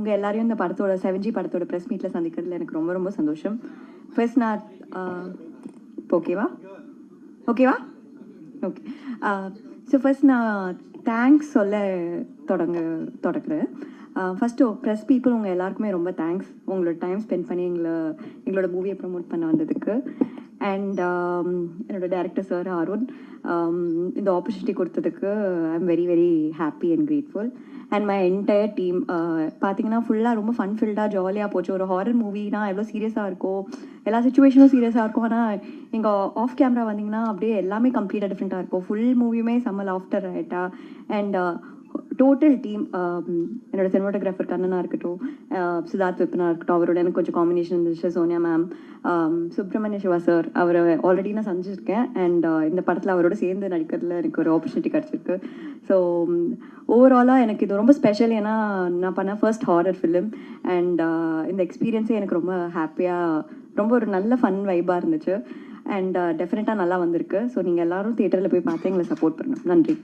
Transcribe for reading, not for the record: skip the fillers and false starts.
உங்கள் எல்லாரையும் இந்த படத்தோட 7G படத்தோட ப்ரெஸ் மீட்டில் சந்திக்கிறதுல எனக்கு ரொம்ப ரொம்ப சந்தோஷம். ஃபர்ஸ்ட் நான் இப்போ ஓகேவா ஓகே. ஸோ ஃபர்ஸ்ட் நான் தேங்க்ஸ் சொல்ல தொடங்குறேன். ஃபஸ்ட்டு ப்ரெஸ் பீப்புள் உங்கள் எல்லாருக்குமே ரொம்ப தேங்க்ஸ், உங்களோட டைம் ஸ்பெண்ட் பண்ணி எங்களோட மூவியை ப்ரமோட் பண்ண வந்ததுக்கு. அண்ட் என்னோட டைரக்டர் சார் அருண் இந்த ஆப்பர்ச்சுனிட்டி கொடுத்ததுக்கு I am very very happy and grateful. And my entire team பார்த்தீங்கன்னா ஃபுல்லாக ரொம்ப ஃபன்ஃபில்டாக ஜாலியாக போச்சு. ஒரு ஹாரர் மூவினா எவ்வளோ சீரியஸாக இருக்கும், எல்லா சுச்சுவேஷனும் சீரியஸாக இருக்கும். ஆனால் எங்கள் ஆஃப் கேமரா வந்தீங்கன்னா அப்படியே எல்லாமே கம்ப்ளீட்டாக டிஃப்ரெண்ட்டாக இருக்கும். ஃபுல் மூவியுமே செம்ம லாஃப்டர் ஆகிட்டா. அண்ட் டோட்டல் டீம், என்னோட சினிமாட்டோகிராஃபர் கண்ணனாக இருக்கட்டும், சித்தார்த் விப்பனாக இருக்கட்டும், அவரோட எனக்கு கொஞ்சம் காம்பினேஷன் இருந்துச்சு. சோனியா மேம், சுப்ரமணிய சிவா சார், அவரை ஆல்ரெடி நான் சந்திச்சிருக்கேன். அண்ட் இந்த படத்தில் அவரோட சேர்ந்து நடிக்கிறதுல எனக்கு ஒரு ஆப்பர்ச்சுனிட்டி கிடச்சிருக்கு. ஸோ ஓவராலாக எனக்கு இது ரொம்ப ஸ்பெஷல். ஏன்னா நான் பண்ண ஃபர்ஸ்ட் ஹாரர் ஃபிலிம். அண்ட் இந்த எக்ஸ்பீரியன்ஸே எனக்கு ரொம்ப ஹாப்பியாக, ரொம்ப ஒரு நல்ல ஃபன் வைபாக இருந்துச்சு. அண்ட் டெஃபினட்டாக நல்லா வந்திருக்கு. ஸோ நீங்கள் எல்லோரும் தியேட்டரில் போய் பார்த்து எங்களை சப்போர்ட் பண்ணணும். நன்றி.